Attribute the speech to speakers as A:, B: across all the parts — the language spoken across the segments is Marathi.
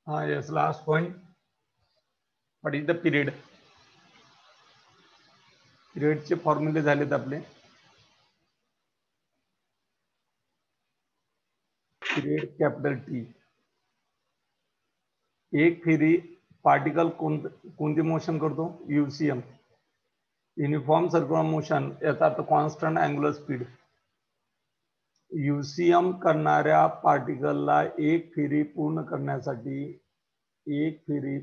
A: Yes, last point. What is the period? Period चे फॉर्म्युले झालेत आपले. Period capital T. एक फेरी पार्टिकल कोणते मोशन करतो? UCM. युनिफॉर्म सर्क्युलर मोशन याचा अर्थ कॉन्स्टंट अँग्युलर स्पीड. UCM करणाऱ्या पार्टिकलला एक फेरी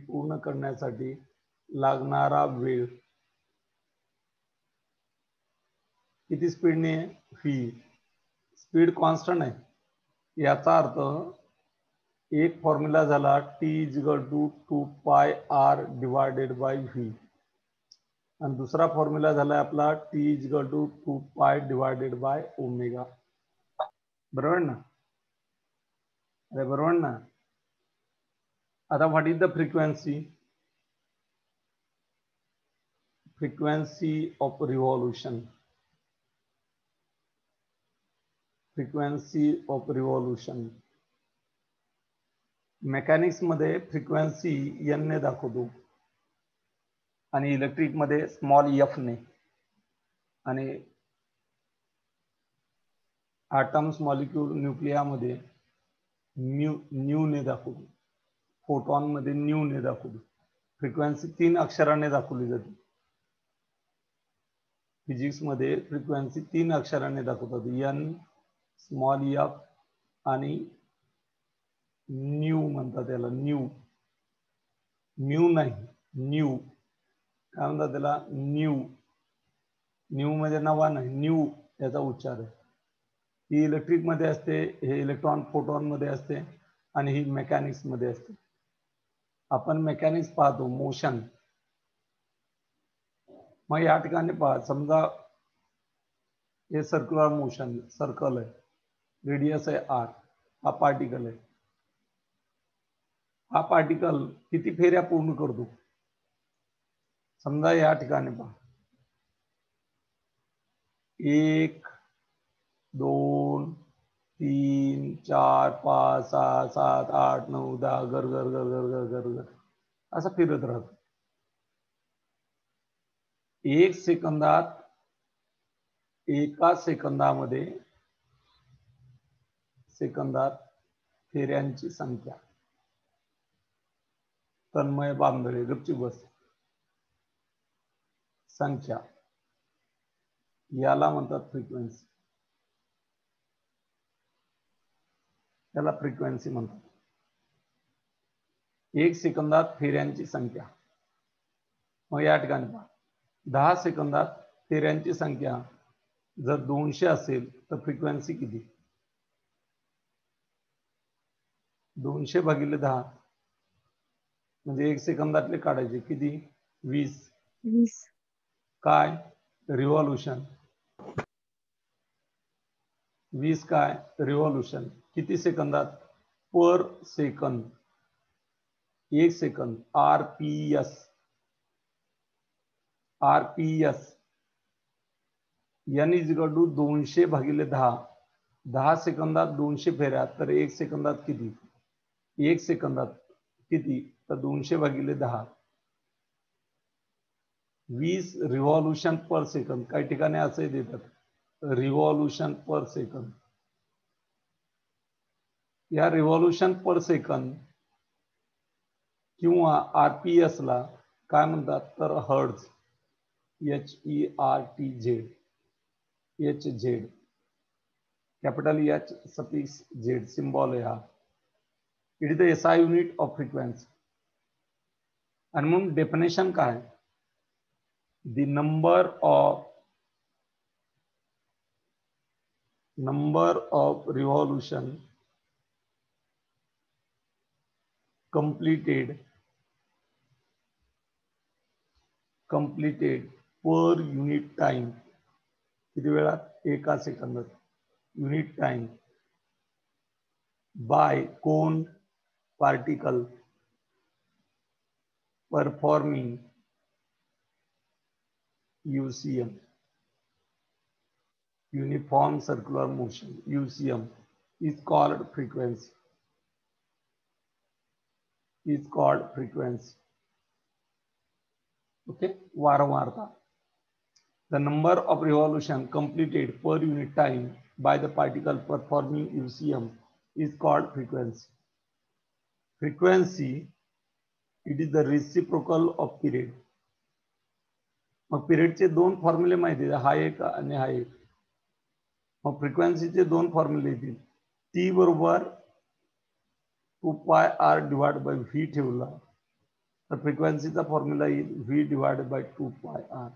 A: पूर्ण करण्यासाठी लागणारा वेळ किती स्पीडने? व्ही. स्पीड कॉन्स्टंट आहे. याचा अर्थ एक फॉर्म्युला झाला T = 2πr divided by V आणि दुसरा फॉर्म्युला झाला आपला T = 2π डिवायडेड बाय ओमेगा. बरोबर ना? अरे बरोबर ना? आता what is the frequency? Frequency of revolution. Frequency of revolution mechanics मध्ये फ्रिक्वेन्सी n ने दाखवतो आणि इलेक्ट्रिक मध्ये स्मॉल f ने आणि ॲटम्स मॉलिक्यूल न्यूक्लियामध्ये न्यू ने दाखवतो. फोटॉन मध्ये न्यू ने दाखवतो. फ्रिक्वेन्सी 3 अक्षराने दाखवली जाते. फिजिक्स मध्ये फ्रिक्वेन्सी 3 अक्षराने दाखवतात. n, स्मॉल f आणि न्यू म्हणतात त्याला. न्यू नाही, न्यू काय म्हणतात त्याला? न्यू म्हणजे नवा नाही, न्यू याचा उच्चार आहे. ही इलेक्ट्रिक मध्ये असते, हे इलेक्ट्रॉन फोटॉन मध्ये असते आणि ही मेकॅनिक्स मध्ये असते. आपण मेकॅनिक्स पाहतो, मोशन. मग या ठिकाणी पहा, समजा हे सर्क्युलर मोशन, सर्कल आहे, रेडियस आहे r, हा पार्टिकल आहे. हा पार्टिकल किती फेऱ्या पूर्ण करतो? समजा या ठिकाणी पहा, 1 2 3 4 5 6 7 8 9 10 गर गर गर गर गर गर गर असं फिरत राहतो. 1 सेकंदात, एका सेकंदामध्ये फेऱ्यांची संख्या. तन्मय बांदळे, गपचूप बस. संख्या याला म्हणतात फ्रिक्वेन्सी. त्याला फ्रिक्वेन्सी म्हणतात. 1 सेकंदात फेऱ्यांची संख्या. मग या ठिकाणी पहा, 10 सेकंदात फेऱ्यांची संख्या जर 200 असेल तर फ्रिक्वेन्सी किती? 200 भागिले 10 म्हणजे 1 सेकंदातले काढायचे किती? 20. काय? रिव्हॉल्यूशन. 20 काय? रिव्हॉल्यूशन. किती सेकंदात? Per second. 1 second. RPS. n = 200 भागिले 10. 10 सेकंदात 200 फेऱ्या, तर 1 सेकंदात किती? 1 सेकंदात किती? तर 200 भागिले 10. 20 रिव्हॉल्यूशन पर सेकंद. काही ठिकाणी असे देतात, रिव्हॉल्यूशन पर सेकंद. या रिव्हॉल्यूशन पर सेकंद किंवा RPS ला काय म्हणतात? तर hertz. HERTZ. HZ. Capital H suffix Z symbol आहे हा. It is the SI unit of frequency. आणि म्हणून डेफिनेशन काय? The number of revolution completed per unit time. किती वेळात? एका सेकंदात. युनिट टाइम बाय कोण? Particle performing UCM, uniform circular motion. UCM is called frequency. is called frequency. Okay, वारंवारता. The number of revolution completed per unit time by the particle performing UCM is called frequency. Frequency, it is the reciprocal of period. मग पिरियडचे दोन फॉर्म्युले माहिती आहे, हा एक आणि हा एक. मग फ्रिक्वेन्सीचे दोन फॉर्म्युले येतील. टी बरोबर 2πr डिवाइड बाय व्ही ठेवला तर फ्रिक्वेन्सीचा फॉर्म्युला येईल V divide by 2πr.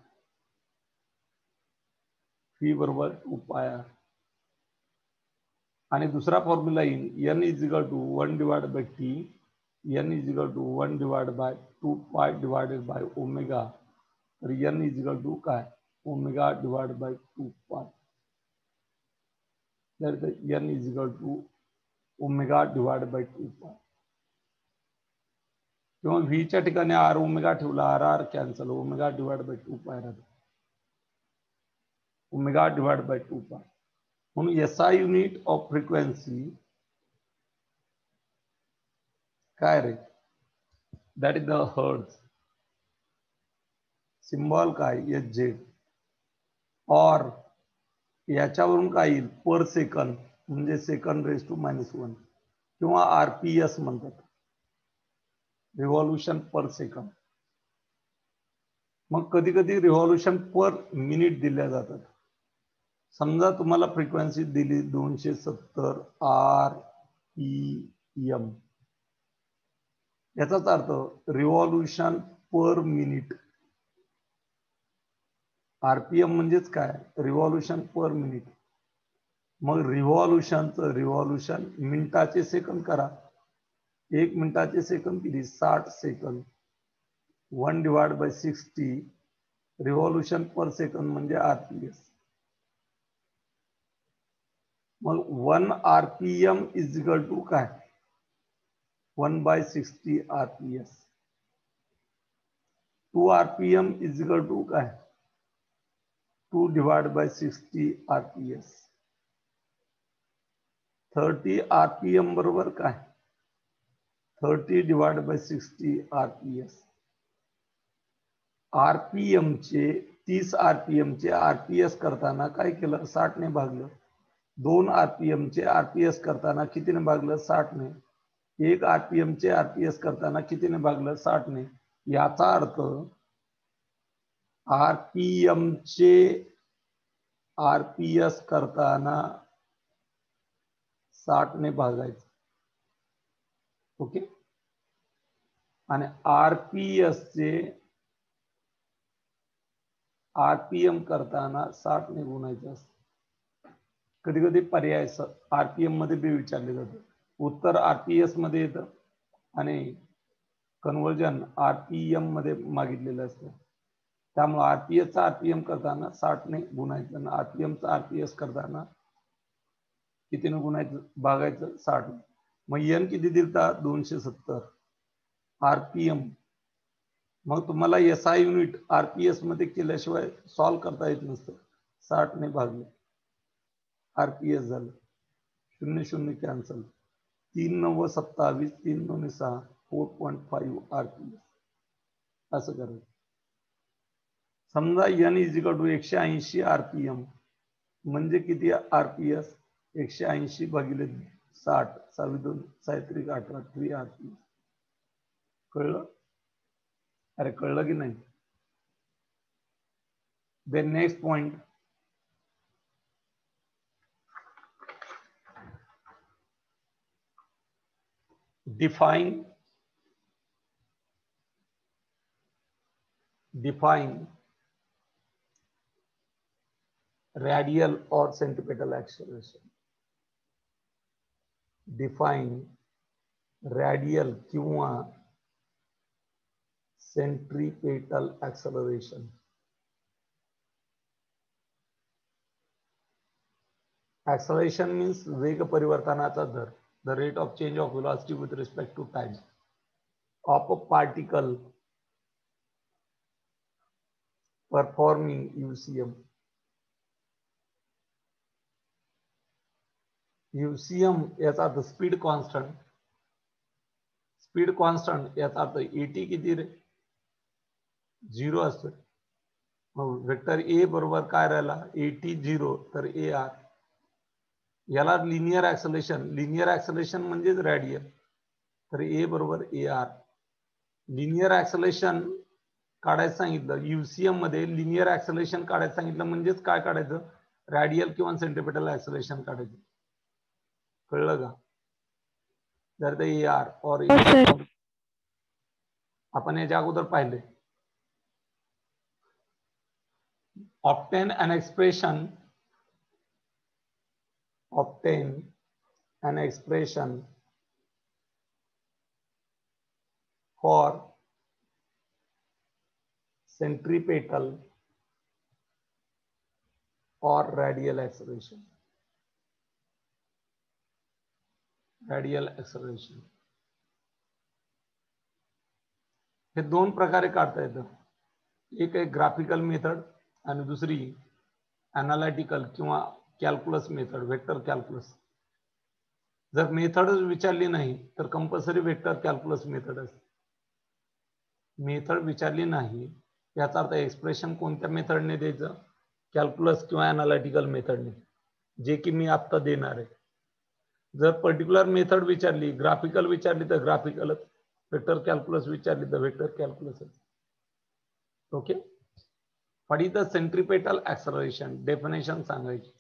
A: V बरोबर 2πr. आणि दुसरा फॉर्म्युला येईल n is equal to 1 divide by t, n is equal to 1 divide by 2π divided by omega. तर एन इज इक्वल टू काय, omega divide by 2π. N is equal to omega divide by 2π. किंवा व्हीच्या ठिकाणी आर ओमेगा ठेवला, r r cancel, omega divide by 2π राहतो, ओमेगा डिवाइड बाय 2π. म्हणून एसआय युनिट ऑफ फ्रिक्वेन्सी काय रे, that is the hertz. Symbol काय, एच झेड. और याच्यावरून काय येईल, पर सेकंद म्हणजे सेकंड रेज टू -1 किंवा आरपीएस म्हणतात, रिव्हॉल्युशन पर सेकंद. मग कधी कधी रिव्हॉल्युशन पर मिनिट दिल्या जातात. समजा तुम्हाला फ्रिक्वेन्सी दिली 270 RPM, याचाच अर्थ रिव्हॉल्युशन पर मिनिट. आरपीएम म्हणजेच काय, रिव्हॉल्युशन पर मिनिट. मग रिव्हॉल्युशन मिनिटाचे सेकंद करा. 1 मिनिटाचे सेकंद किती, 60 second. 1 divide by 60 revolution per second म्हणजे आरपीएस. मग 1 आरपीएम इज इक्वल टू काय, 1/60 RPS. 2 RPM is equal to काय, 2 डिवाइड बाय 60 आरपीएस. 30 आरपीएम बरोबर काय, 30 डिवाइड बाय 60 आरपीएस. आरपीएम चे 30 आरपीएम चे आरपीएस करताना काय केलं, 60 ने भागलं. 2 आरपीएम चे आरपीएस करताना कितीने भागलं, 60 ने. 1 आरपीएम चे आरपीएस करताना कितीने भागलं, 60 ने. याचा अर्थ आरपीएम चे आरपीएस करताना 60 ने भागायचं. ओके. आणि आरपीएस चे आरपीएम करताना 60 ने गुणायचं असतं. कधी कधी पर्याय आरपीएम मध्ये बी विचारले जातं. उत्तर आरपीएस मध्ये येतं आणि कन्वर्जन आरपीएम मध्ये मागितलेलं असतं. त्यामुळे आरपीएसचा आरपीएम करताना 60 ने गुणायचं आणि आरपीएमचा आरपीएस करताना कितीने गुणायचं, भागायचं 60 ने. मग एन किती दिलता, 270 आरपीएम. मग तुम्हाला एसआय युनिट आरपीएस मध्ये केल्याशिवाय सॉल्व्ह करता येत नसतं. 60 ने भागले, आरपीएस झालं. 0 0 कॅन्सल. 3 9 27, 3 2 6, 4.5 आरपीएस. असं करायचं. समजा N is equal to 180 RPM म्हणजे किती आरपीएस, 180 भागिले 60, 2 6 18 3 आरपीएस. कळलं, अरे कळलं की नाही. Then next point, define radial or centripetal acceleration. Define radial किंवा centripetal acceleration. Acceleration means वेग परिवर्तनाचा दर, the rate of change of velocity with respect to time of a particle performing UCM. UCM याचा अर्थ स्पीड कॉन्स्टंट. स्पीड कॉन्स्टंट याचा अर्थ एटी किती रे, 0 असतो. मग वेक्टर ए बरोबर काय राहिला, एटी 0 तर ए आर. याला लिनियर ऍक्सलेशन म्हणजेच रॅडियल, तर ए बरोबर ए आर. लिनियर ऍक्सलेशन काढायचं सांगितलं युसीएम मध्ये, लिनियर ऍक्सलेशन काढायचं सांगितलं म्हणजेच काय काढायचं, रॅडियल किंवा सेंट्रिपेटल ऍक्सलेशन काढायचं. कळलं का? जर ते ए आर और आपण याच्या अगोदर पाहिले. obtain an expression for centripetal or radial acceleration. हे दोन प्रकारे काढता येतं. एक आहे ग्राफिकल मेथड आणि दुसरी अनालिटिकल किंवा कॅल्क्युलस मेथड, वेक्टर कॅल्क्युलस. जर मेथडच विचारली नाही तर कंपल्सरी वेक्टर कॅल्क्युलस मेथड असते. मेथड विचारली नाही याचा अर्थ एक्सप्रेशन कोणत्या मेथडने द्यायचं, कॅल्क्युलस किंवा अनालिटिकल मेथडने, जे की मी आता देणार आहे. जर पर्टिक्युलर मेथड विचारली, ग्राफिकल विचारली तर ग्राफिकल, वेक्टर कॅल्क्युलस विचारली तर vector calculus. Okay. What is the centripetal acceleration, definition सांगायची.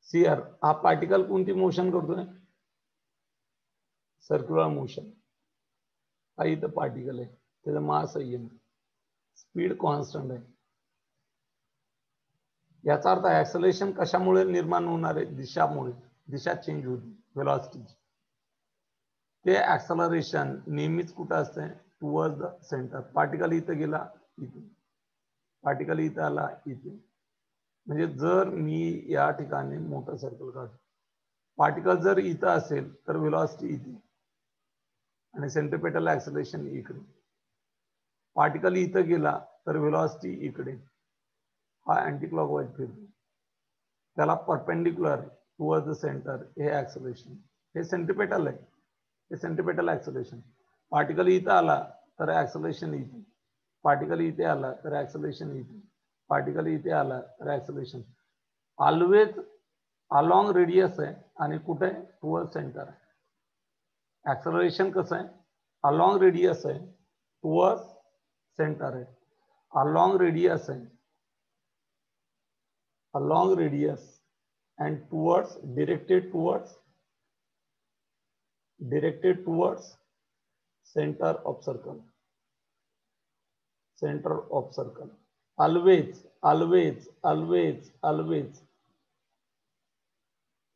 A: सियर हा पार्टिकल कोणती मोशन करतोय, सर्क्युलर मोशन. हा इथं पार्टिकल आहे, त्याचा मास आहे, स्पीड कॉन्स्टंट आहे. याचा अर्थ ऍक्सलरेशन कशामुळे निर्माण होणार आहे, दिशामुळे. दिशा चेंज होती वेलॉसिटी. ते ऍक्सलरेशन नेहमीच कुठं असते, टुवर्ड्स द सेंटर. पार्टिकल इथं गेला इथे, पार्टिकल इथं आला इथे. म्हणजे जर मी या ठिकाणी मोठं सर्कल काढतो, पार्टिकल जर इथं असेल तर वेलॉसिटी इथे आणि सेंट्रिपेटल ऍक्सलरेशन इकडे. पार्टिकल इथं गेला तर वेलॉसिटी इकडे. हा अँटी क्लॉकवाईज फिरतो, त्याला परपेंडिक्युलर टुवर्ड्स द सेंटर. हे ऍक्सलरेशन, हे सेंट्रिपेटल आहे, हे सेंट्रिपेटल ऍक्सलरेशन. पार्टिकल इथं आला तर ऍक्सलरेशन इथे, पार्टिकल इथे आला तर ऍक्सलरेशन इथे, पार्टिकल इथे आला तर ऍक्सलरेशन. ऑलवेज अलॉंग रेडियस आहे आणि कुठे, टुवर्ड सेंटर आहे. ऍक्सलरेशन कसं आहे, अलॉंग रेडियस आहे, टुवर्ड सेंटर आहे. अलॉंग रेडियस आहे, along radius and directed towards center of circle. Always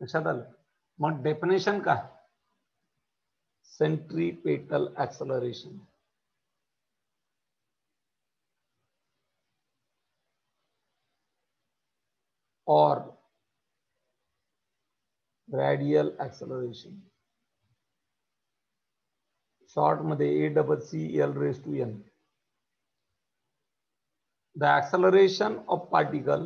A: लक्षात आलं. मग डेफिनेशन काय, centripetal acceleration or radial acceleration, short मध्ये ACCL⁻⁴. The acceleration of particle,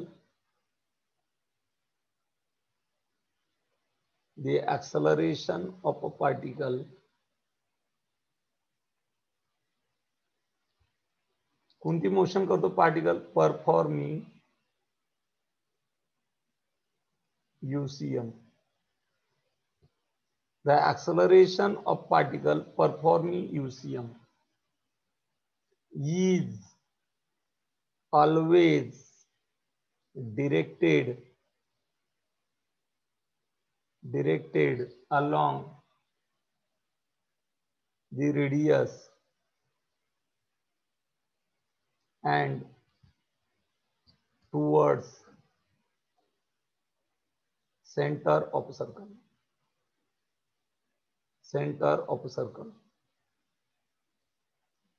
A: कोणती मोशन करतो particle, performing UCM. The acceleration of particle performing UCM is always directed along the radius and towards center of circle.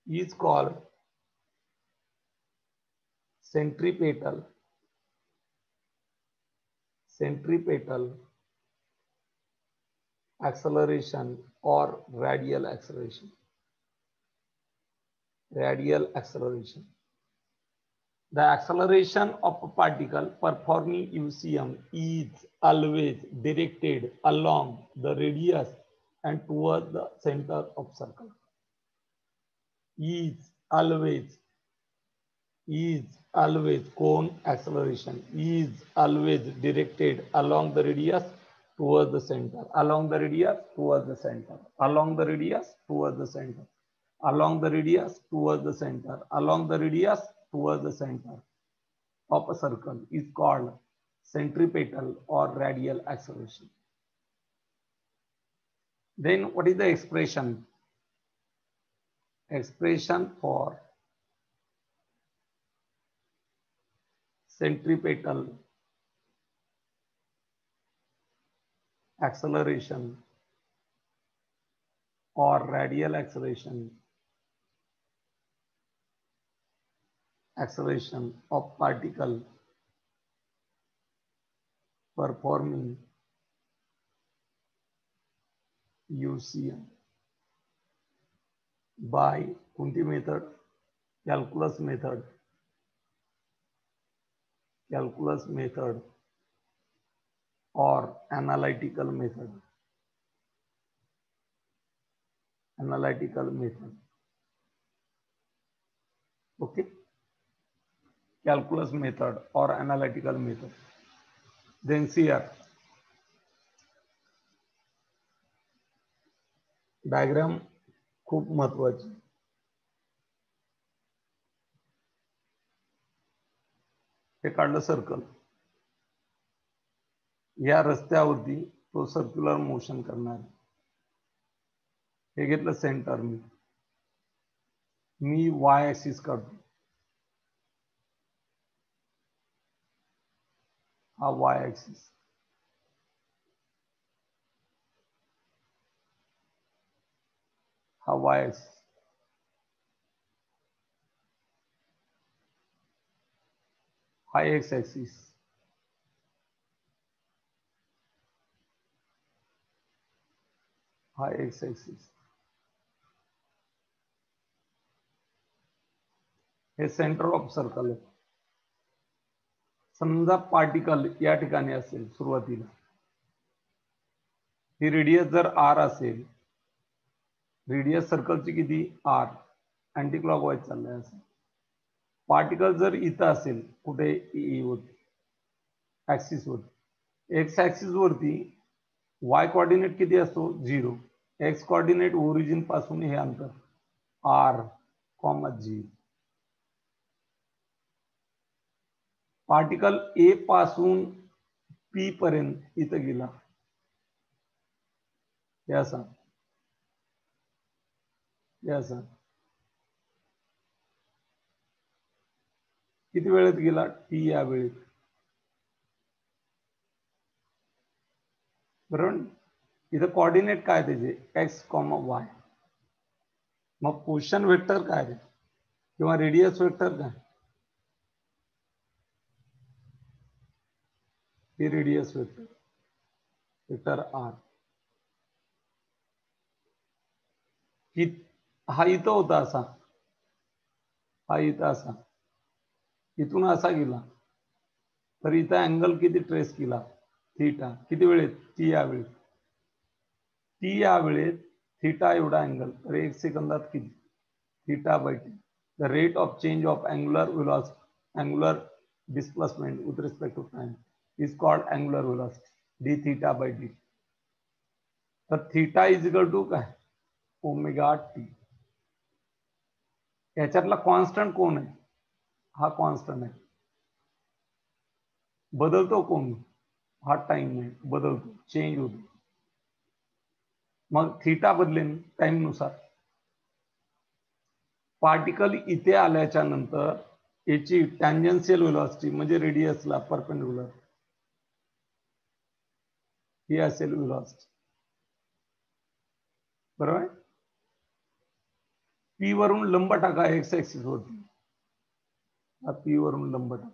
A: Is called centripetal acceleration or radial acceleration. The acceleration of a particle performing UCM is always directed along the radius and towards the center of circle. Is always cone acceleration is always directed along the radius towards the center, along the radius towards the center, along the radius towards the center, along the radius towards the center, along the radius towards the center of a circle is called centripetal or radial acceleration. Then what is the expression? Expression for centripetal acceleration or radial acceleration of particle performing UCM by कोणती method? Calculus method or analytical method. Okay, calculus method or analytical method. Then see here, diagram खूप महत्वाची. हे काढलं सर्कल, या रस्त्यावरती तो सर्क्युलर मोशन करणार. हे घेतलं सेंटर, मी वाय ऍक्सिस काढतो, हा वाय ऍक्सिस, हा वाय ऍक्सिस, हा एक्स ऍक्सिस, हा एक्स ऍक्सिस. हे सेंटर ऑफ सर्कल आहे. समजा पार्टिकल या ठिकाणी असेल सुरुवातीला, ही रेडियस जर आर असेल, रेडियस सर्कलची किती आर, अँटी क्लॉकवाईज चाललाय असं. पार्टिकल जर इथं असेल कुठे ई वरती ऍक्सिस वरती, एक्स ऍक्सिस वरती वाय कोऑर्डिनेट किती असतो 0, एक्स कोऑर्डिनेट ओरिजिन पासून हे अंतर r comma g. Particle A पासून पी पर्यंत इथं गेला, हे असा किती वेळेत गेला, टी या वेळेत, बरोबर. इथं कोऑर्डिनेट काय त्याचे एक्स कॉमा वाय. मग पोझिशन वेक्टर काय रे, किंवा रेडियस वेक्टर काय, हे रेडियस वेक्टर आर. हा इथं होता असा, हा इथं असा, इथून असा गेला, तर इथं अँगल किती ट्रेस केला, थीटा. किती वेळेत, टी या वेळेत, थीटा एवढा अँगल, तर 1 सेकंदात किती, theta by t. The rate of change of angular velocity, angular displacement with respect to time is called angular velocity, d theta by d. तर थीटा इज इक्वल टू काय, ओमेगा टी. याच्यातला कॉन्स्टंट कोण आहे, हा कॉन्स्टंट आहे. बदलतो कोण, हा टाइम आहे, बदलतो, चेंज होतो. मग थीटा बदलेन टाइम नुसार. पार्टिकल इथे आल्याच्या नंतर याची टँजेन्शियल वेलोसिटी म्हणजे रेडियसला परपेंडिक्युलर ही असेल वेलोसिटी, बरोबर. पी वरून लंब टाका एक्स ऍक्सिस वरती, पी वरून लंब टाका,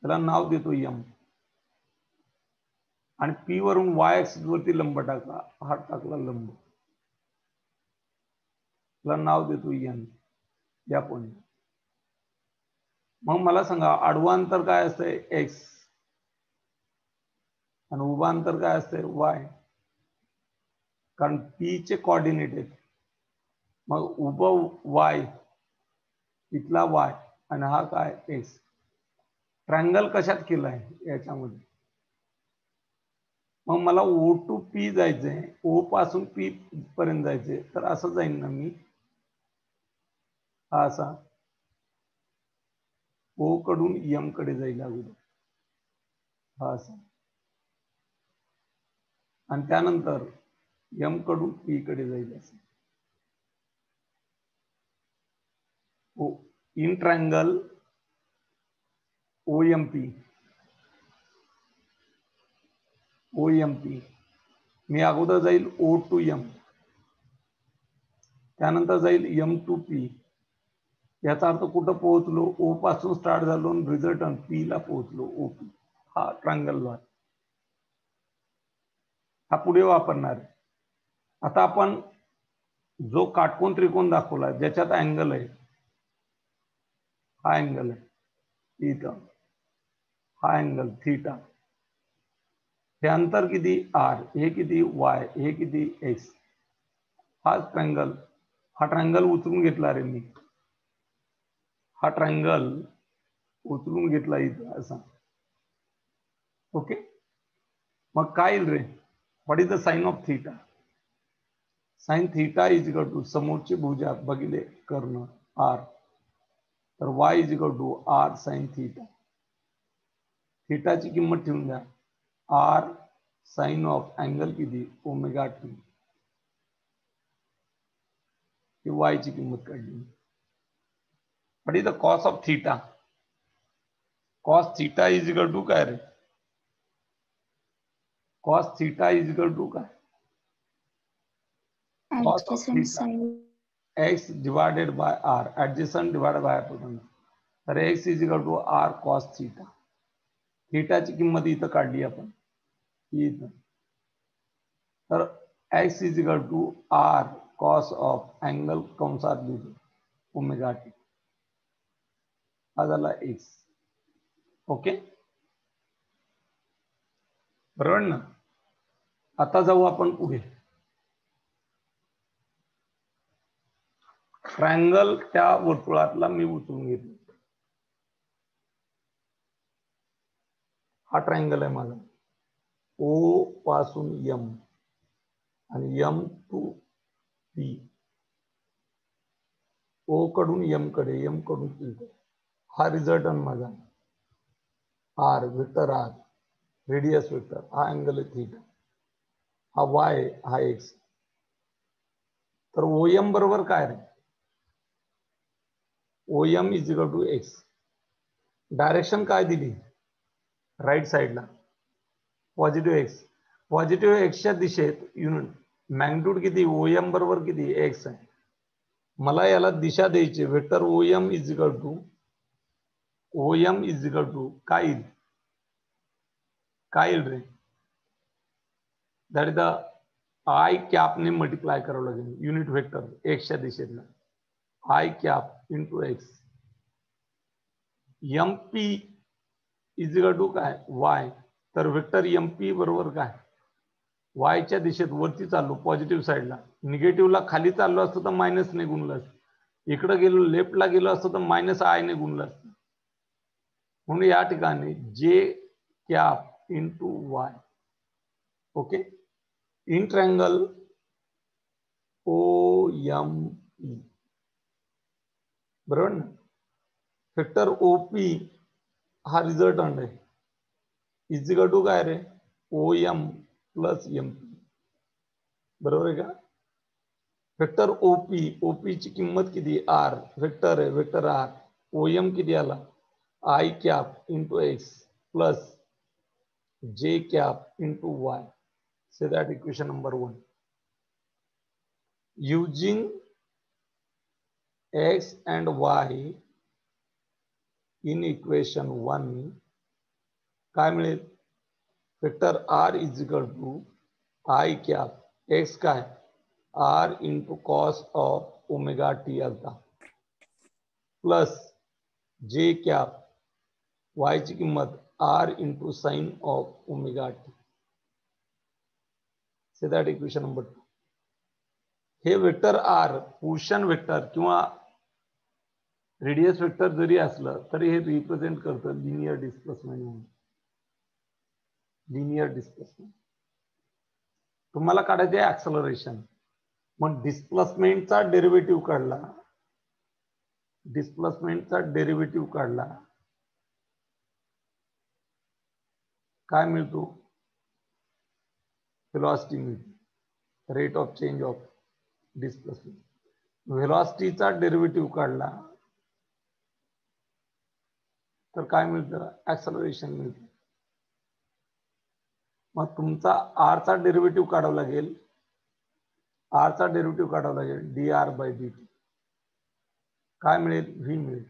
A: त्याला नाव देतो एम. आणि पी वरून वाय ऍक्सिस वरती लंब टाका, हा टाकला लंब, त्याला नाव देतो एन, या पॉइंट. मग मला सांगा आडवा अंतर काय असतंय, एक्स. आणि उभा अंतर काय असते वाय, कारण पी चे कोऑर्डिनेट आहेत. मग उभं वाय, इथला वाय आणि हा काय एक्स. ट्रायंगल कशात केलाय याच्यामध्ये. मग मला ओ टू पी जायचंय, ओ पासून पी पर्यंत जायचंय, तर असं जाईन ना मी, हा असा ओ कडून एम कडे जाईल अगोदर, हा असा, आणि त्यानंतर एम कडून पी कडे जाईल असं. इन ट्रायंगल OMP, मी अगोदर जाईल O टू M, त्यानंतर जाईल M टू P. याचा अर्थ कुठं पोहोचलो, ओ पासून स्टार्ट झालो आणि रिझल्टंट पी ला पोहोचलो, OP. हा ट्रायंगल लॉ हा पुढे वापरणार आहे. आता आपण जो काटकोन त्रिकोण दाखवला ज्याच्यात अँगल आहे, हा अँगल आहे इथं, हा अँगल थीटा, हे अंतर किती आर, हे किती वाय, हे किती एक्स. हा ट्रायंगल, हा ट्रायंगल उचलून घेतला रे मी, हा ट्रायंगल उचलून घेतला इथं असा. ओके, मग काय येईल रे, what is the sine of theta. Sine theta is equal to समोरची भुजा बघिले कर्ण आर, तर y is equal to r sine theta. थीटाची किंमत ठेवून द्या, आर साइन ऑफ अँगल किती ओमेगा टी, ही वाय ची किंमत काढली. What is the cos of theta. Cos theta is equal to काय रे, cos theta is equal to काय, cos of theta x divided bye R, adjacent divided by hypotenuse. तर x is equal to r cos theta. थीटाची किंमत इथं काढली आपण इथं, तर x is equal to r cos of angle कंसात लिहितो ओमेगा टी, हा झाला एक्स. ओके, बरोबर ना. आता जाऊ आपण पुढे. ट्रायंगल त्या वर्तुळातला मी उचलून घेतला, हा ट्रायंगल आहे माझा, ओ पासून एम आणि एम टू पी, ओ कडून एम कडे, एम कडून पी कडे. हा रिझल्टंट माझा r, vector r, radius vector, हा अँगल आहे थीटा, हा वाय, हा एक्स. तर ओएम बरोबर काय रे, OM is equal to x. Direction काय दिली राईट साइडला, पॉझिटिव्ह एक्स. पॉझिटिव्ह एक्सच्या दिशेत युनिट मॅग्निट्यूड किती, ओएम बरोबर किती एक्स आहे. मला याला दिशा द्यायची, vector OM is equal to, OM is equal to काय येईल, काय येईल रे, दॅट इज द आय कॅपने मल्टिप्लाय करावं लागेल युनिट वेक्टर एक्सच्या दिशेतला, i cap into x. M P is equal to काय वाय, तर वेक्टर एम पी बरोबर काय वायच्या दिशेत वरती चाललो पॉझिटिव्ह साईडला, निगेटिव्हला खाली चाललो असतो तर मायनस ने गुणलं असतं, इकडे गेलो लेफ्टला गेलो असतो तर मायनस आय ने गुणलं असतं. म्हणून या ठिकाणी J cap into Y. Okay, in triangle O M P, बरोबर ना. वेक्टर ओपी हा रिझल्टंट आहे, इज इक्वल टू काय रे O M plus M P, बरोबर आहे का. वेक्टर ओपी, ओपी ची किंमत किती आर, वेक्टर आहे वेक्टर आर, ओएम किती आला I cap into X plus जे cap into Y. Say that equation number 1. using x and y in equation 1 काय मिळेल, vector r is equal to i cap x काय r into cos of omega t आलता प्लस जे कॅप वाय ची किंमत r into sine of omega t. Say that equation number 2. हे वेक्टर आर पोझिशन वेक्टर किंवा रेडियस वेक्टर जरी असलं तरी हे रिप्रेझेंट करतं लिनियर डिस्प्लेसमेंट म्हणून. लिनियर डिस्प्लेसमेंट तुम्हाला काढायचे आहे ऍक्सलरेशन. मग डिस्प्लेसमेंटचा डेरिव्हेटिव्ह काढला, डिस्प्लेसमेंटचा डेरिव्हेटिव्ह काढला काय मिळतो? व्हेलॉसिटी मिळते, rate of change of displacement. व्हेलॉसिटीचा डेरिव्हेटिव्ह काढला तर काय मिळतं? ऍक्सलरेशन मिळतं. मग तुमचा आर चा डेरिव्हेटिव्ह काढावा लागेल, आर चा डेरिव्हेटिव्ह काढावा लागेल dr बाय dt. काय मिळेल? व्ही मिळेल.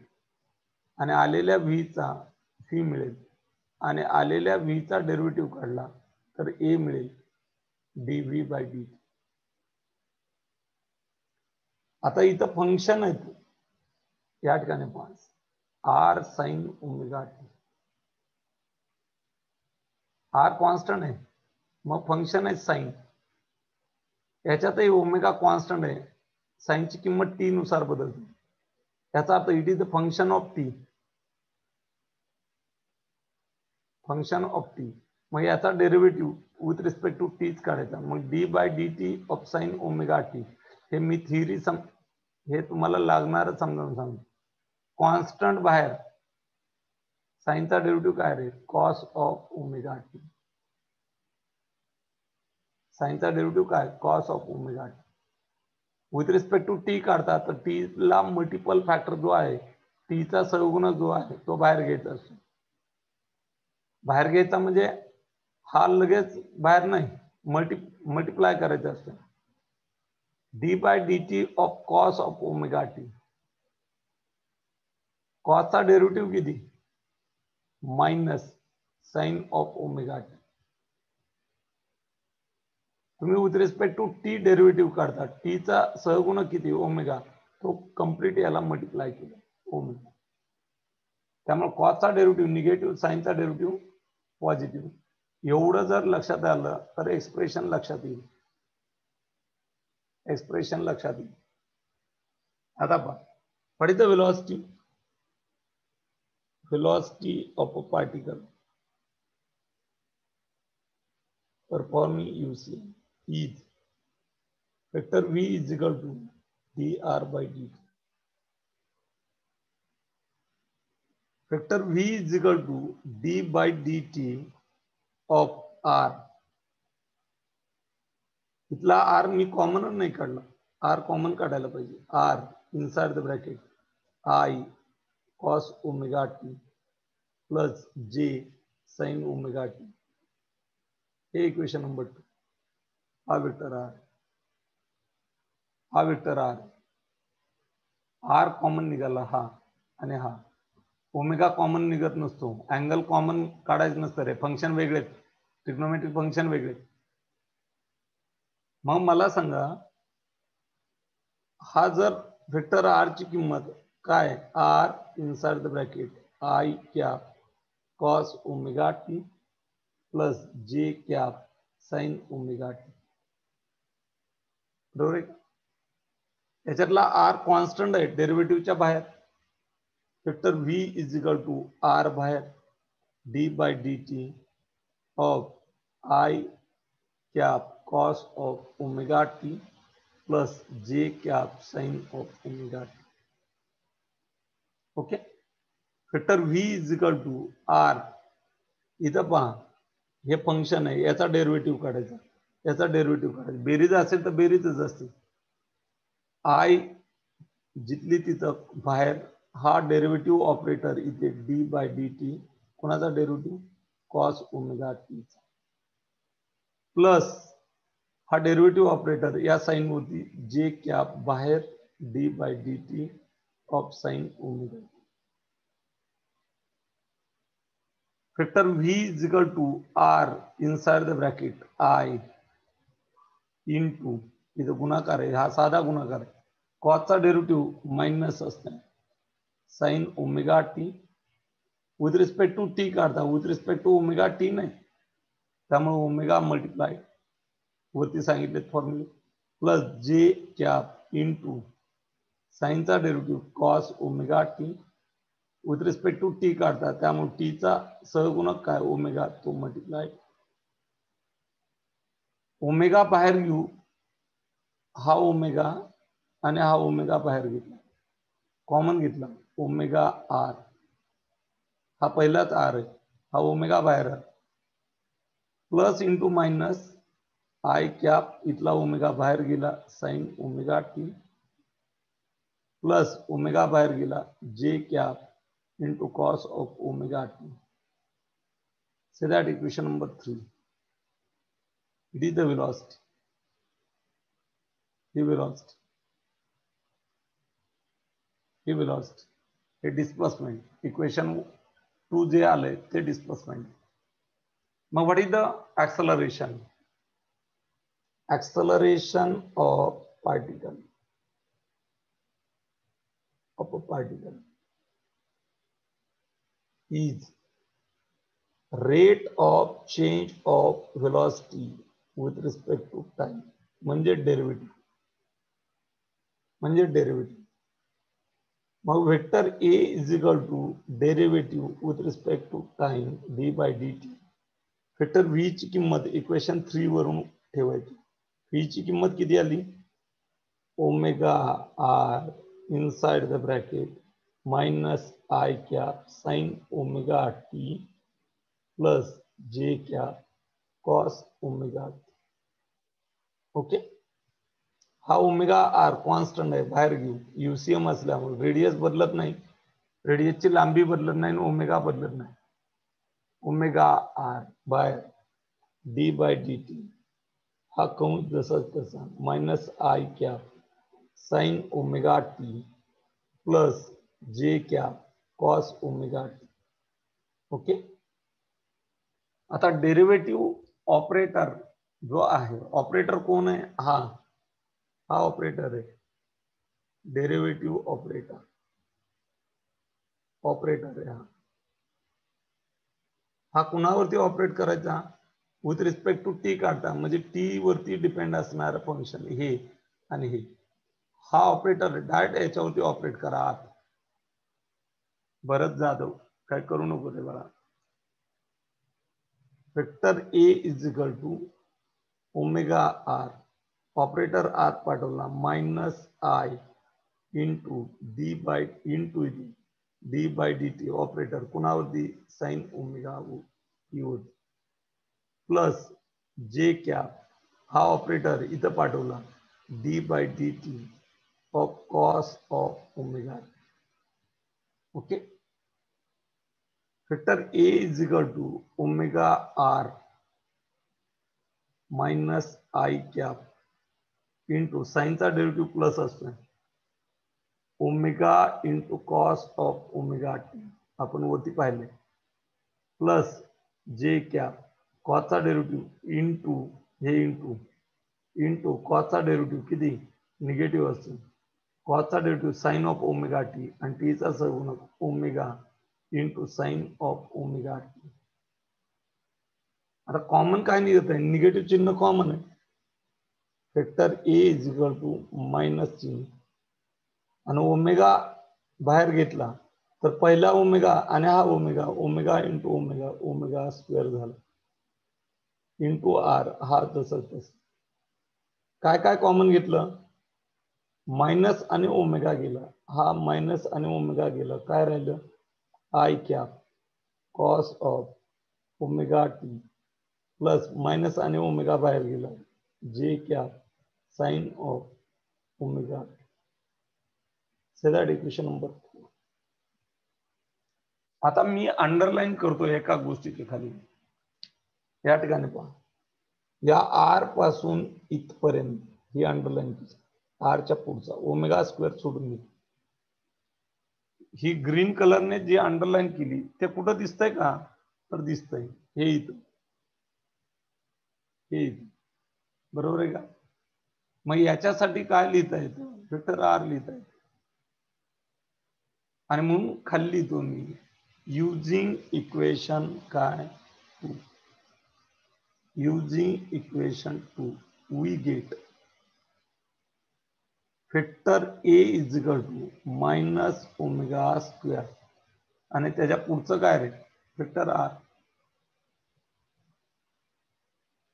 A: आणि आलेल्या व्ही चा व्ही मिळेल आणि आलेल्या व्ही चा डेरिव्हेटिव्ह काढला तर ए मिळेल dv बाय dt. आता इथं फंक्शन आहे या ठिकाणी r sine omega t. R constant आहे, मग फंक्शन आहे साइन. याच्यातही ओमेगा कॉन्स्टंट आहे, साइनची किंमत टी नुसार बदलते. याचा अर्थ it is the function of t, function of t. मग याचा डेरिव्हेटिव्ह विथ रिस्पेक्ट टू टीच काढायचा. मग d by d t of sine omega t. हे मी थिअरी हे तुम्हाला लागणार समजावून सांगतो. कॉन्स्टंट बाहेर, साइनचा डेरिव्हेटिव्ह काय रे? Cos of omega t. साइनचा डेरिव्हेटिव्ह काय? Cos of omega t. With respect to t काढता तर टी ला मल्टिपल फॅक्टर जो आहे, टीचा सहगुणक जो आहे तो बाहेर घ्यायचा असतो. बाहेर घ्यायचा म्हणजे हा लगेच बाहेर नाही, मल्टिप्लाय करायचा असतो. D by d t of cos of omega t. कॉसचा डेरिव्हेटिव्ह किती? Minus sine of omega t. तुम्ही with respect to t derivative काढता, टीचा सहगुणक किती? ओमेगा. तो कम्प्लीट याला मल्टिप्लाय केला ओमेगा. त्यामुळे कॉसचा डेरिव्हेटिव्ह निगेटिव्ह, साइनचा डेरिव्हेटिव्ह पॉझिटिव्ह. एवढं जर लक्षात आलं तर एक्सप्रेशन लक्षात येईल, एक्सप्रेशन लक्षात येईल. आता पहा, what is the velocity? velocity of a particle performing UC is vector v is equal to dr by dt. Vector v is equal to d by dt of r. इथला r मी कॉमन नाही काढला, r कॉमन काढायला पाहिजे. r inside the bracket i cos omega t plus j sin omega t. हे इक्वेशन नंबर 2. हा वेक्टर r, हा वेक्टर r. r कॉमन निघाला हा आणि हा. ओमेगा कॉमन निघत नसतो, अँगल कॉमन काढायचं नसतं रे. फंक्शन वेगळे, ट्रिग्नोमेट्रिक फंक्शन वेगळे. मग मला सांगा, हा जर वेक्टर r ची किंमत काय? r inside the bracket i cap cos omega t plus j cap sin omega t. बरोबर आहे? याच्यातला r कॉन्स्टंट आहे, डेरिव्हेटिव्हच्या बाहेर. Vector v is equal to r बाहेर d by dt of i cap cos of omega t plus j cap sin of omega t. Okay. Vector v is equal to r. इथं पहा, हे फंक्शन आहे, याचा डेरिव्हेटिव्ह काढायचा, याचा डेरिव्हेटिव्ह काढायचा. बेरीज असेल तर बेरीजच असते. i जिथली तिथं बाहेर, हा डेरिव्हेटिव्ह ऑपरेटर इथे d बाय dt. कोणाचा derivative? Cos omega t plus हा डेरिव्हेटिव्ह ऑपरेटर या साइन होती जे कॅप बाहेर d by dt of sine omega. Vector v is equal to r inside the bracket i into, इथं गुणाकार आहे, हा साधा गुणाकार आहे. कॉसचा डेरिव्हेटिव्ह मायनस असते sine omega t. With respect to t काढता, with respect to omega t नाही, त्यामुळे ओमेगा मल्टिप्लाय वरती सांगितले फॉर्म्युले, प्लस जे कॅप इंटू साईनचा derivative cos omega t with respect to t काढतात, त्यामुळे टीचा सहगुणक काय ओमेगा, तो मल्टिप्लाय ओमेगा बाहेर घेऊ, हा ओमेगा आणि हा ओमेगा बाहेर घेतला, कॉमन घेतला ओमेगा आर, हा पहिलाच आर आहे, हा ओमेगा बाहेर आहे, plus into minus i cap, इथला ओमेगा बाहेर गेला sign omega t, plus omega बाहेर गेला j cap into cos of omega T. Say that equation number 3. It is the velocity. The velocity. The velocity. A displacement. Equation 2 जे आले ते displacement. Now what is the acceleration? Acceleration of particle. Of a particle is rate of change of velocity with respect to time. म्हणजे डेरिव्हेटिव्ह, म्हणजे डेरिव्हेटिव्ह. मग vector A is equal to derivative with respect to time d by d t. Vector v ची किंमत इक्वेशन 3 वरून ठेवायची. व्ही ची किंमत किती आली, omega r inside the bracket minus i cap sine omega t plus जे cap cos omega t. Okay, हा ओमेगा आर कॉन्स्टंट आहे, बाहेर घेऊ, युसीएम असल्यामुळे रेडियस बदलत नाही, रेडियसची लांबी बदलत नाही, ओमेगा बदलत नाही. Omega r by d by d t, हा कंस जसा तसा minus i cap sine omega t plus जे cap cos omega t. Okay, आता डेरिव्हेटिव्ह ऑपरेटर जो आहे, ऑपरेटर कोण आहे, हा ऑपरेटर आहे, डेरिव्हेटिव्ह ऑपरेटर, ऑपरेटर आहे हा कुणावरती ऑपरेट करायचा, विथ रिस्पेक्ट टू टी काढता, म्हणजे टी वरती डिपेंड असणार फंक्शन हे आणि हे, हा ऑपरेटर डायरेक्ट याच्यावरती ऑपरेट करा. भरत जाधव काय करू नको रे बाळा. Vector A is equal to omega r, operator आत पाठवला minus i into d by into d by d t, operator कुणावरती साइन ओमेगा होती, प्लस जे कॅप, हा ऑपरेटर इथं पाठवला d by d t of cos of omega. Okay, vector A is equal to omega r minus i cap into साइनचा डेरिव्हेटिव्ह प्लस असतोय omega into cos of omega t, आपण वरती पाहिले, प्लस जे कॅप कॉसचा डेरिव्हेटिव्ह इंटू हे इंटू कॉसचा डेरिव्हेटिव्ह किती निगेटिव्ह असतो, कॉसचा derivative sine of omega t आणि टीचा सहगुणक omega into sine of omega t. आता कॉमन काय निघत आहे, निगेटिव्ह चिन्ह कॉमन आहे, vector A is equal to minus चिन्ह आणि ओमेगा बाहेर घेतला तर पहिला ओमेगा आणि हा omega, omega into omega, omega square झाला इंटू आर, हा तसंच तसं. काय काय कॉमन घेतलं, मायनस आणि ओमेगा गेला, हा मायनस आणि ओमेगा गेला, काय राहिलं i cap cos of omega t plus minus आणि ओमेगा बाहेर गेला j cap sine of omega. Say that equation number 4. आता मी अंडरलाईन करतो एका गोष्टीच्या खाली, या ठिकाणी पहा, या आर पासून इथपर्यंत ही अंडरलाईन, आरच्या पुढचा ओमेगा स्क्वेअर सोडून घे, ही ग्रीन कलरने जी अंडरलाईन केली ते कुठं दिसतंय का, तर दिसतंय हे इथं, हे इथं, बरोबर आहे का. मग याच्यासाठी काय लिहिता येतं, वेक्टर आर लिहिता येतं, आणि म्हणून खाली लिहितो मी युजिंग इक्वेशन काय 2, using equation 2 we get vector A is equal to minus omega square आणि त्याच्या पुढचं काय रे vector R.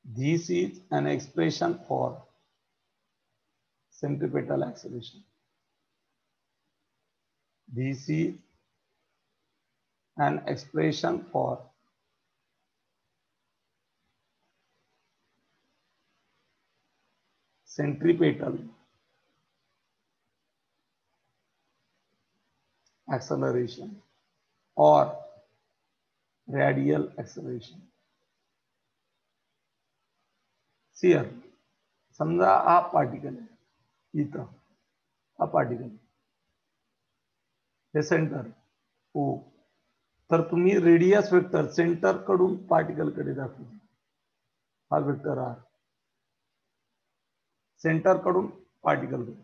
A: This is an expression for centripetal acceleration. This is an expression for centripetal acceleration or radial acceleration. See here, समजा हा पार्टिकल आहे इथं, हा पार्टिकल हे सेंटर ओ, तर तुम्ही रेडियस वेक्टर सेंटर कडून पार्टिकल कडे दाखवतो. हा वेक्टर आर सेंटर कडून पार्टिकल कडे.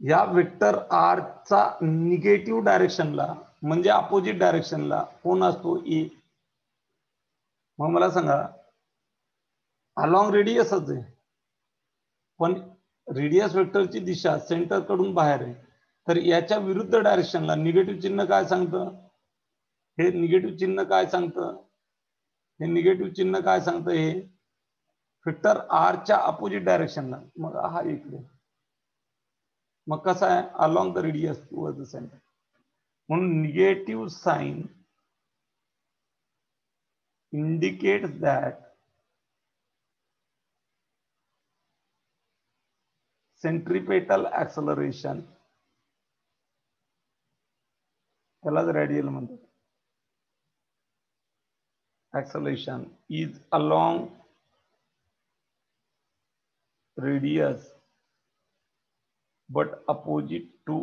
A: या वेक्टर आर चा निगेटिव्ह डायरेक्शनला म्हणजे अपोजिट डायरेक्शनला कोण असतो ए. मग मला सांगा अलॉंग रेडियसच आहे पण रेडियस वेक्टरची दिशा सेंटर कडून बाहेर आहे, तर याच्या विरुद्ध डायरेक्शनला निगेटिव्ह चिन्ह काय सांगतं, हे निगेटिव्ह चिन्ह काय सांगतं, हे निगेटिव्ह चिन्ह काय सांगतं, हे वेक्टर आर च्या अपोजिट डायरेक्शनला. मग हा इकडे, मग कसा आहे along the radius towards the centre. म्हणून negative sign indicates that centripetal acceleration, त्यालाच रेडियल म्हणतात, acceleration is along radius but opposite to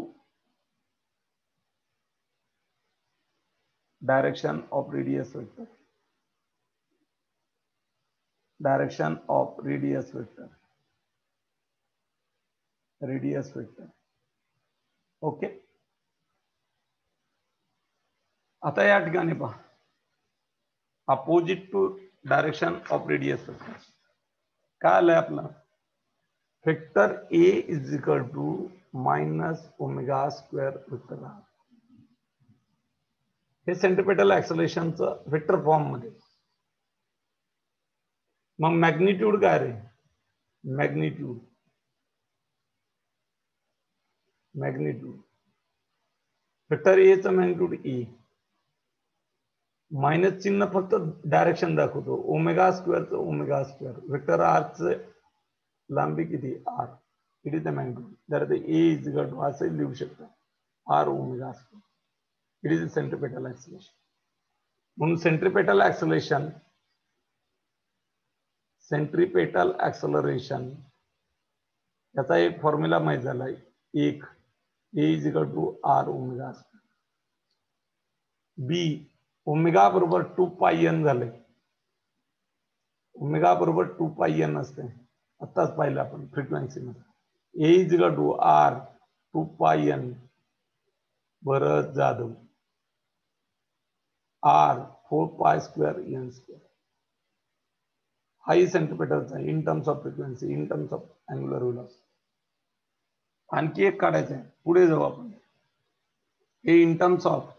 A: direction of radius vector. Direction of radius vector. Radius vector. ओके. आता या ठिकाणी पहा opposite to direction of radius vector काय आलंय आपलं vector A is equal to minus omega square vector r. हे सेंट्रिपेटल ऍक्सलेरेशनचं वेक्टर फॉर्म मध्ये. मग मॅग्निट्यूड काय रे, मॅग्निट्यूड वेक्टर ए चं मॅग्निट्यूड ए. मायनस चिन्ह फक्त डायरेक्शन दाखवतो, ओमेगा स्क्वेअरचं ओमेगा स्क्वेअर. वेक्टर आर च लांबी किती आर, इट इज द मॅग्निट्यूड. जर ते ए इज इक्वल टू असं लिहू शकतो r omega square. It is the centripetal acceleration. म्हणून सेंट्रिपेटल ऍक्सलरेशन याचा एक फॉर्म्युला माहित झाला, एक a is equal to r omega square. बी ओमेगा बरोबर 2 पाय एन झाले. ओमेगा बरोबर 2 पाय एन असते, आत्ताच पाहिलं आपण फ्रिक्वेन्सी मध्ये. A is equal to r 2 pi n Bharat Jadhav r 4 pi square n square. हाई सेंट्रिपेटलचा in terms of frequency, in terms of angular velocity. आणखी एक काढायचं आहे, पुढे जाऊ आपण. हे in terms of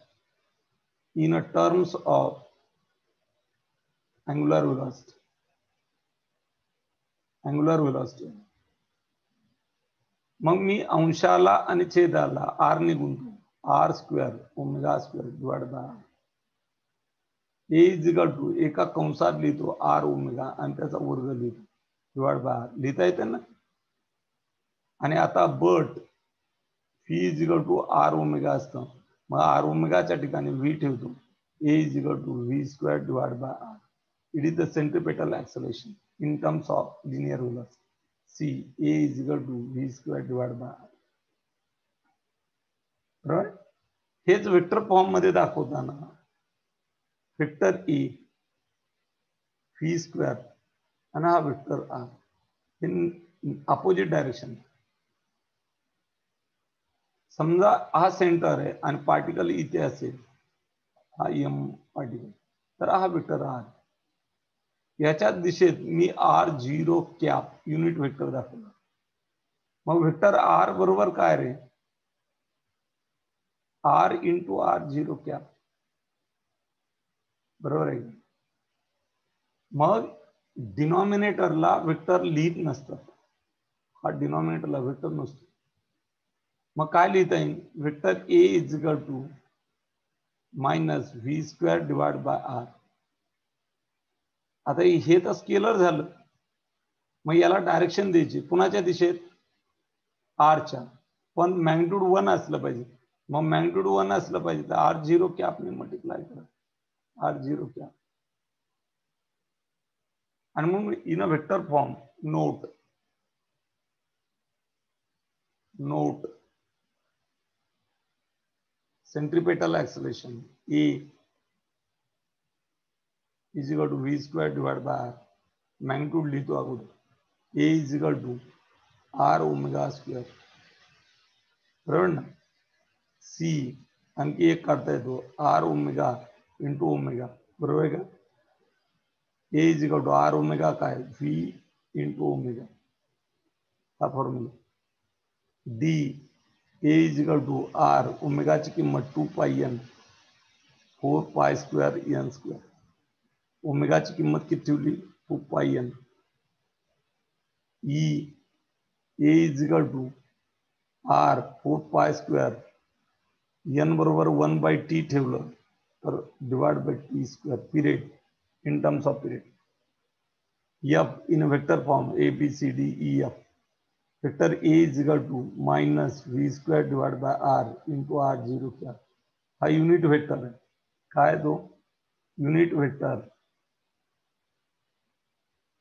A: angular velocity. मग मी अंशाला आणि छेदाला आर ने गुणतो, r square omega square divide by r. A is equal to एका कंसात लिहितो आर ओमेगा आणि त्याचा वर्ग लिहितो डिवाइड बाय आर. लिहिता येते ना. आणि आता but v is equal to r omega असतं, मग आर ओमेगाच्या ठिकाणी व्ही ठेवतो. A is equal to v square divide by r. It is the centripetal acceleration in terms of linear velocity. See a is equal to v square divide by r. बरोबर. हेच वेक्टर फॉर्म मध्ये दाखवताना वेक्टर ए व्ही स्क्वेअर आणि हा vector are in opposite direction. समजा हा सेंटर आहे आणि पार्टिकल इथे असेल, हा एम पार्टिकल, तर हा वेक्टर आर. याच्या दिशेत मी r0 कॅप युनिट वेक्टर दाखवला. मग वेक्टर r बरोबर काय रे, r इंटू r0 कॅप, बरोबर आहे. मग डिनॉमिनेटरला वेक्टर लिहित नसतात, हा डिनॉमिनेटरला वेक्टर नसतो. मग काय लिहिता येईल, vector a is equal to minus v square divide by r. आता हे तर स्केलर झालं, मग याला डायरेक्शन द्यायची कुणाच्या दिशेत, आरच्या, पण मॅग्निट्यूड 1 असलं पाहिजे. मग मॅग्निट्यूड 1 असलं पाहिजे तर r0 कॅपने मल्टिप्लाय करा, r0 कॅप. आणि मग in a vector form note centripetal acceleration A is equal to v square divide by r. Magnitude लिहितो अगोदर, A is equal to r omega square, बरोबर ना. C आणखी एक काढता येतो, r ओमेगा इंटू ओमेगा, बरोबर आहे का. A is equal to r omega काय, V इंटू ओमेगा, हा formula. D A is equal to r ओमेगाची किंमत 2 pi n 4 pi square n square. ओमेगाची किंमत किती ठेवली, 2 pi n. E A is equal to r 4 pi square n बरोबर 1/t ठेवलं तर divide by t square, period in terms of period. F in vector form A B C D E F. Vector A is equal to minus v square divide by r into r0 cap. हा युनिट वेक्टर आहे, काय तो, unit vector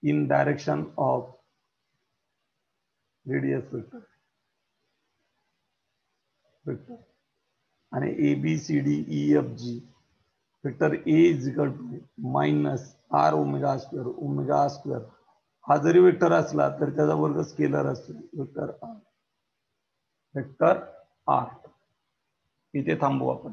A: in direction of radius vector. आणि ABCDEFG vector A is equal to minus r omega square, omega square हा जरी वेक्टर असला तरी त्याचा वर्ग स्केलर असतो, वेक्टर R. इथे थांबू आपण.